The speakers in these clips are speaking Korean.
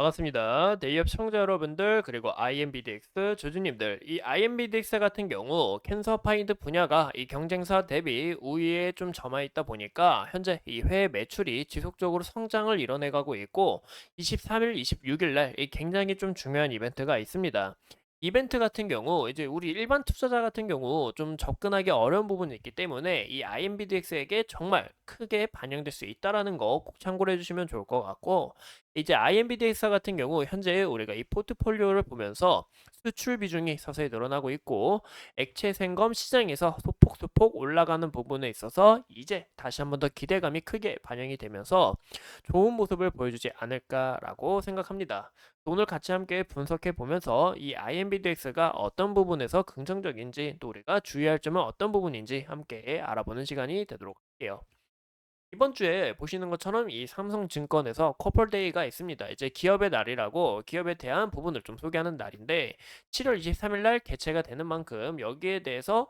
반갑습니다. 대기업 시청자 여러분들 그리고 IMBDX 주주님들 이 IMBDX 같은 경우 캔서 파인드 분야가 이 경쟁사 대비 우위에 좀 점하 있다 보니까 현재 이 해외 매출이 지속적으로 성장을 이뤄내가고 있고 23일, 26일 날 이 굉장히 좀 중요한 이벤트가 있습니다. 이벤트 같은 경우 이제 우리 일반 투자자 같은 경우 좀 접근하기 어려운 부분이 있기 때문에 이 IMBDX에게 정말 크게 반영될 수 있다라는 거 꼭 참고를 해주시면 좋을 것 같고 이제 IMBDX 같은 경우 현재 우리가 이 포트폴리오를 보면서 수출 비중이 서서히 늘어나고 있고 액체 생검 시장에서 소폭소폭 올라가는 부분에 있어서 이제 다시 한번 더 기대감이 크게 반영이 되면서 좋은 모습을 보여주지 않을까라고 생각합니다. 오늘 같이 함께 분석해 보면서 이 IMBDX가 어떤 부분에서 긍정적인지 또 우리가 주의할 점은 어떤 부분인지 함께 알아보는 시간이 되도록 할게요. 이번 주에 보시는 것처럼 이 삼성증권에서 커플데이가 있습니다. 이제 기업의 날이라고 기업에 대한 부분을 좀 소개하는 날인데 7월 23일 날 개최가 되는 만큼 여기에 대해서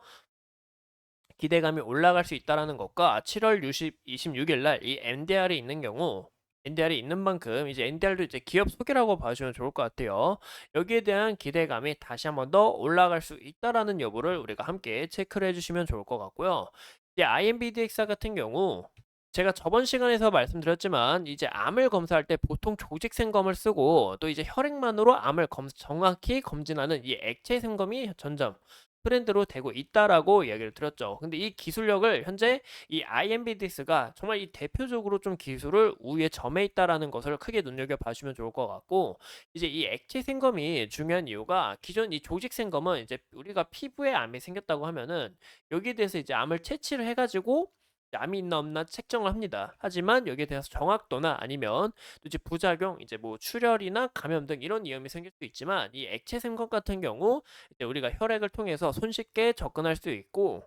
기대감이 올라갈 수 있다라는 것과 7월 26일 날 이 NDR이 있는 경우 NDR이 있는 만큼 이제 NDR도 이제 기업 소개라고 봐주시면 좋을 것 같아요. 여기에 대한 기대감이 다시 한번 더 올라갈 수 있다라는 여부를 우리가 함께 체크를 해주시면 좋을 것 같고요. 이제 IMBDX 같은 경우 제가 저번 시간에서 말씀드렸지만 이제 암을 검사할 때 보통 조직 생검을 쓰고 또 이제 혈액만으로 암을 정확히 검진하는 이 액체 생검이 점점 트렌드로 되고 있다라고 이야기를 드렸죠. 근데 이 기술력을 현재 이 IMBDX가 정말 이 대표적으로 좀 기술을 우위에 점해 있다라는 것을 크게 눈여겨 봐주면 좋을 것 같고 이제 이 액체 생검이 중요한 이유가 기존 이 조직 생검은 이제 우리가 피부에 암이 생겼다고 하면은 여기에 대해서 이제 암을 채취를 해가지고 암이 있나 없나 책정을 합니다. 하지만 여기에 대해서 정확도나 아니면 또 이제 부작용, 이제 뭐 출혈이나 감염 등 이런 위험이 생길 수 있지만 이 액체 생검 같은 경우 이제 우리가 혈액을 통해서 손쉽게 접근할 수 있고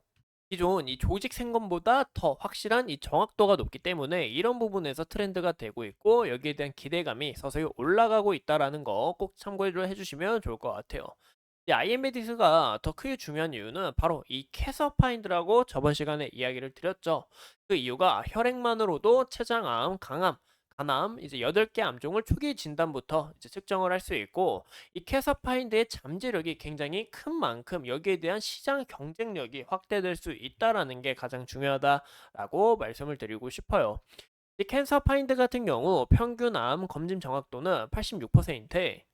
기존 이 조직 생검보다 더 확실한 이 정확도가 높기 때문에 이런 부분에서 트렌드가 되고 있고 여기에 대한 기대감이 서서히 올라가고 있다라는 거 꼭 참고를 해주시면 좋을 것 같아요. 이 IMBDX가 더 크게 중요한 이유는 바로 이 캐서파인드라고 저번 시간에 이야기를 드렸죠. 그 이유가 혈액만으로도 췌장암, 강암, 간암 이제 8개 암종을 초기 진단부터 이제 측정을 할 수 있고 이 캐서파인드의 잠재력이 굉장히 큰 만큼 여기에 대한 시장 경쟁력이 확대될 수 있다라는 게 가장 중요하다라고 말씀을 드리고 싶어요. 이 캐서파인드 같은 경우 평균 암 검진 정확도는 86%에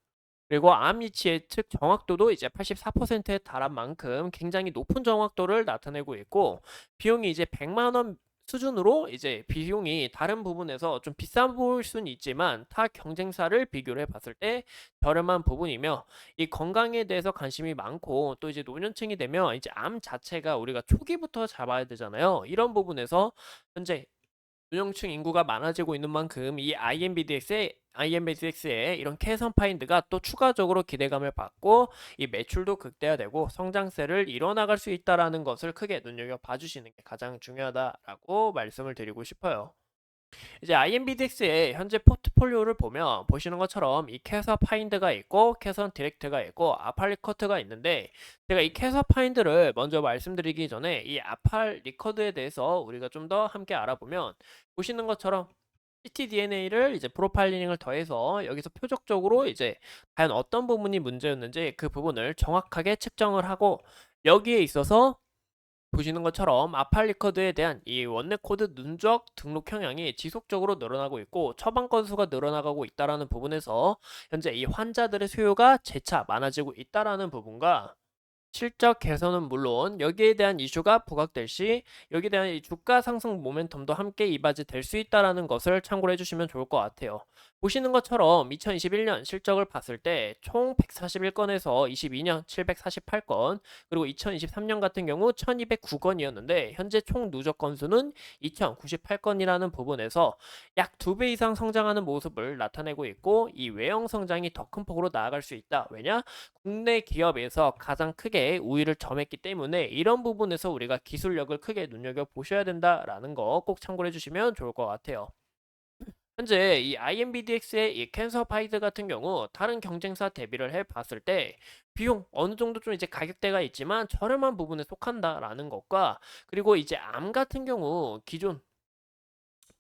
그리고 암 위치 예측 정확도도 이제 84%에 달한 만큼 굉장히 높은 정확도를 나타내고 있고 비용이 이제 100만 원 수준으로 이제 비용이 다른 부분에서 좀 비싸 보일 수는 있지만 타 경쟁사를 비교를 해봤을 때 저렴한 부분이며 이 건강에 대해서 관심이 많고 또 이제 노년층이 되면 이제 암 자체가 우리가 초기부터 잡아야 되잖아요. 이런 부분에서 현재 노령층 인구가 많아지고 있는 만큼 이 IMBDX의 이런 캐선 파인드가 또 추가적으로 기대감을 받고 이 매출도 극대화되고 성장세를 이뤄나갈 수 있다라는 것을 크게 눈여겨 봐주시는 게 가장 중요하다라고 말씀을 드리고 싶어요. 이제 IMBDX의 현재 포트폴리오를 보면 보시는 것처럼 이 캐서 파인드가 있고 캐선 디렉트가 있고 아팔리커트가 있는데 제가 이 캐서 파인드를 먼저 말씀드리기 전에 이 아팔리커드에 대해서 우리가 좀 더 함께 알아보면 보시는 것처럼 ctDNA를 이제 프로파일링을 더해서 여기서 표적적으로 이제 과연 어떤 부분이 문제였는지 그 부분을 정확하게 측정을 하고 여기에 있어서 보시는 것처럼 아팔리커드에 대한 이 원넷 코드 누적 등록 형향이 지속적으로 늘어나고 있고 처방 건수가 늘어나가고 있다라는 부분에서 현재 이 환자들의 수요가 재차 많아지고 있다라는 부분과 실적 개선은 물론 여기에 대한 이슈가 부각될 시 여기에 대한 이 주가 상승 모멘텀도 함께 이바지 될 수 있다라는 것을 참고를 해주시면 좋을 것 같아요. 보시는 것처럼 2021년 실적을 봤을 때 총 141건에서 22년 748건 그리고 2023년 같은 경우 1209건이었는데 현재 총 누적 건수는 2098건이라는 부분에서 약 2배 이상 성장하는 모습을 나타내고 있고 이 외형 성장이 더 큰 폭으로 나아갈 수 있다. 왜냐? 국내 기업에서 가장 크게 우위를 점했기 때문에 이런 부분에서 우리가 기술력을 크게 눈여겨 보셔야 된다라는 거 꼭 참고해 주시면 좋을 것 같아요. 현재 이 IMBDX의 이 캔서 파이드 같은 경우 다른 경쟁사 대비를 해 봤을 때 비용 어느 정도 좀 이제 가격대가 있지만 저렴한 부분에 속한다라는 것과 그리고 이제 암 같은 경우 기존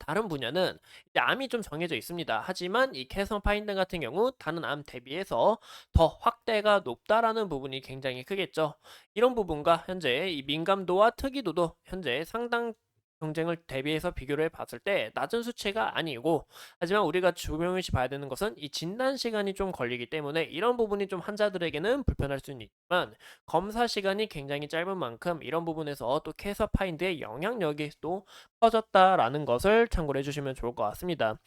다른 분야는 이제 암이 좀 정해져 있습니다. 하지만 이 캐선 파인드 같은 경우 다른 암 대비해서 더 확대가 높다라는 부분이 굉장히 크겠죠. 이런 부분과 현재 이 민감도와 특이도도 현재 상당 경쟁을 대비해서 비교를 해 봤을 때 낮은 수치가 아니고, 하지만 우리가 중요시 봐야 되는 것은 이 진단 시간이 좀 걸리기 때문에 이런 부분이 좀 환자들에게는 불편할 수는 있지만, 검사 시간이 굉장히 짧은 만큼 이런 부분에서 또 캐서 파인드의 영향력이 또 커졌다라는 것을 참고를 해주시면 좋을 것 같습니다.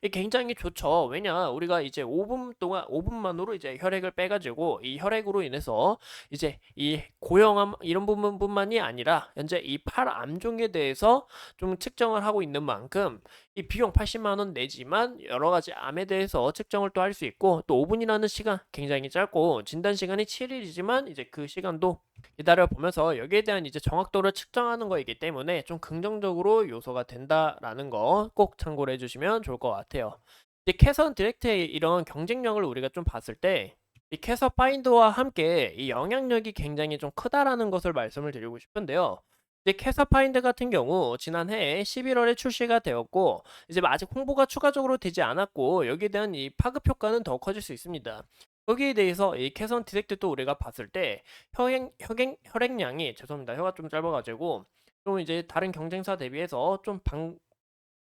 이 굉장히 좋죠. 왜냐, 우리가 이제 5분 동안 5분만으로 이제 혈액을 빼가지고 이 혈액으로 인해서 이제 이 고형암 이런 부분뿐만이 아니라 현재 이 팔 암종에 대해서 좀 측정을 하고 있는 만큼 이 비용 80만 원 내지만 여러 가지 암에 대해서 측정을 또 할 수 있고, 또 5분이라는 시간 굉장히 짧고 진단 시간이 7일이지만 이제 그 시간도 기다려 보면서 여기에 대한 이제 정확도를 측정하는 거이기 때문에 좀 긍정적으로 요소가 된다라는 거 꼭 참고를 해주시면 좋을 것 같아요. 이제 캐선 디렉트의 이런 경쟁력을 우리가 좀 봤을 때 이 캐서 파인더와 함께 이 영향력이 굉장히 좀 크다라는 것을 말씀을 드리고 싶은데요. 이제 캐서 파인드 같은 경우 지난해 11월에 출시가 되었고, 이제 아직 홍보가 추가적으로 되지 않았고 여기에 대한 이 파급 효과는 더 커질 수 있습니다. 거기에 대해서 이 캐선 디렉트도 우리가 봤을 때 혈액량이, 죄송합니다, 혀가 좀 짧아가지고 좀 이제 다른 경쟁사 대비해서 좀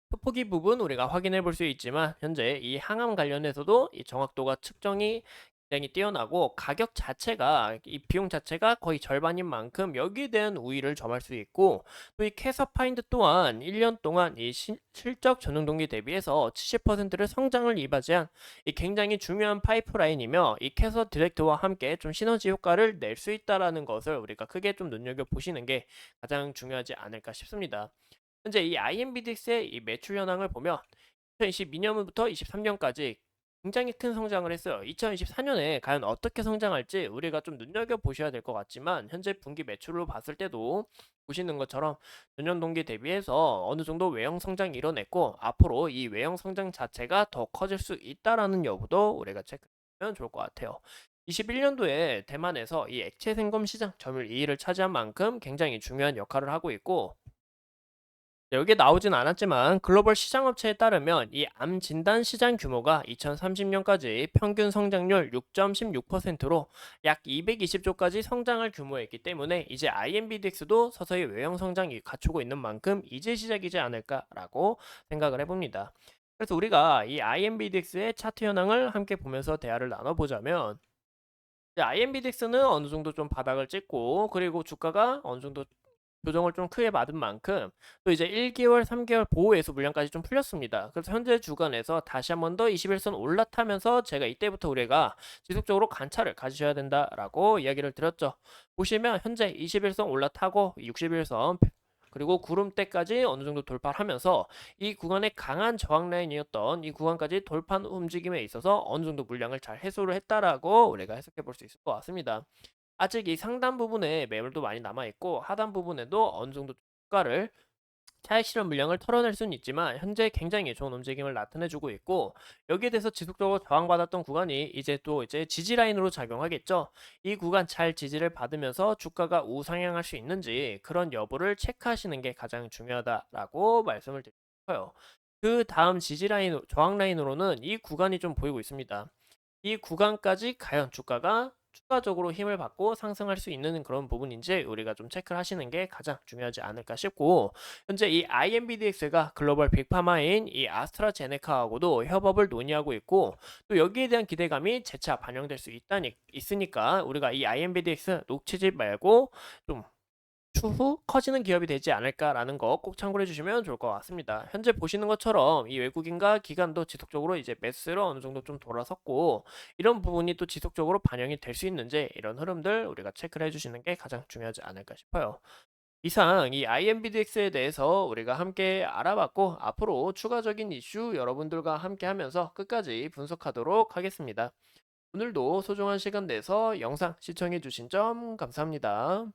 표포기 부분 우리가 확인해 볼 수 있지만, 현재 이 항암 관련해서도 이 정확도가 측정이 굉장히 뛰어나고 가격 자체가 이 비용 자체가 거의 절반인 만큼 여기에 대한 우위를 점할 수 있고, 또 이 캐서 파인드 또한 1년 동안 이 실적 전용 동기 대비해서 70%를 성장을 이바지한 이 굉장히 중요한 파이프라인이며, 이 캐서 디렉트와 함께 좀 시너지 효과를 낼 수 있다라는 것을 우리가 크게 좀 눈여겨 보시는 게 가장 중요하지 않을까 싶습니다. 현재 이 IMBDX의 이 매출 현황을 보면 2022년부터 23년까지 굉장히 큰 성장을 했어요. 2024년에 과연 어떻게 성장할지 우리가 좀 눈여겨 보셔야 될 것 같지만, 현재 분기 매출로 봤을 때도 보시는 것처럼 전년 동기 대비해서 어느 정도 외형 성장이 이뤄냈고, 앞으로 이 외형 성장 자체가 더 커질 수 있다라는 여부도 우리가 체크하면 좋을 것 같아요. 21년도에 대만에서 이 액체 생검 시장 점유율 2위를 차지한 만큼 굉장히 중요한 역할을 하고 있고, 여기에 나오진 않았지만 글로벌 시장업체에 따르면 이 암 진단 시장 규모가 2030년까지 평균 성장률 6.16%로 약 220조까지 성장할 규모였기 때문에 이제 IMBDX도 서서히 외형 성장이 갖추고 있는 만큼 이제 시작이지 않을까라고 생각을 해봅니다. 그래서 우리가 이 IMBDX의 차트 현황을 함께 보면서 대화를 나눠보자면, IMBDX는 어느 정도 좀 바닥을 찍고, 그리고 주가가 어느 정도 조정을 좀 크게 받은 만큼 또 이제 1개월, 3개월 보호 예수 물량까지 좀 풀렸습니다. 그래서 현재 주간에서 다시 한번 더 21선 올라타면서 제가 이때부터 우리가 지속적으로 관찰을 가지셔야 된다라고 이야기를 드렸죠. 보시면 현재 21선 올라타고 61선 그리고 구름대까지 어느 정도 돌파를 하면서 이 구간의 강한 저항 라인이었던 이 구간까지 돌파 움직임에 있어서 어느 정도 물량을 잘 해소를 했다라고 우리가 해석해 볼 수 있을 것 같습니다. 아직 이 상단 부분에 매물도 많이 남아 있고 하단 부분에도 어느 정도 주가를 차익 실현 물량을 털어낼 수는 있지만 현재 굉장히 좋은 움직임을 나타내주고 있고, 여기에 대해서 지속적으로 저항받았던 구간이 이제 또 이제 지지 라인으로 작용하겠죠. 이 구간 잘 지지를 받으면서 주가가 우상향할 수 있는지 그런 여부를 체크하시는 게 가장 중요하다라고 말씀을 드리고 싶어요. 그 다음 지지 라인, 저항 라인으로는 이 구간이 좀 보이고 있습니다. 이 구간까지 과연 주가가 추가적으로 힘을 받고 상승할 수 있는 그런 부분인지 우리가 좀 체크를 하시는 게 가장 중요하지 않을까 싶고, 현재 이 IMBDX가 글로벌 빅파마인 이 아스트라제네카하고도 협업을 논의하고 있고, 또 여기에 대한 기대감이 재차 반영될 수 있으니까 우리가 이 IMBDX 놓치지 말고 좀 추후 커지는 기업이 되지 않을까라는 거 꼭 참고해 주시면 좋을 것 같습니다. 현재 보시는 것처럼 이 외국인과 기관도 지속적으로 이제 매수로 어느 정도 좀 돌아섰고, 이런 부분이 또 지속적으로 반영이 될 수 있는지 이런 흐름들 우리가 체크를 해주시는 게 가장 중요하지 않을까 싶어요. 이상 이 IMBDX에 대해서 우리가 함께 알아봤고, 앞으로 추가적인 이슈 여러분들과 함께 하면서 끝까지 분석하도록 하겠습니다. 오늘도 소중한 시간 내서 영상 시청해 주신 점 감사합니다.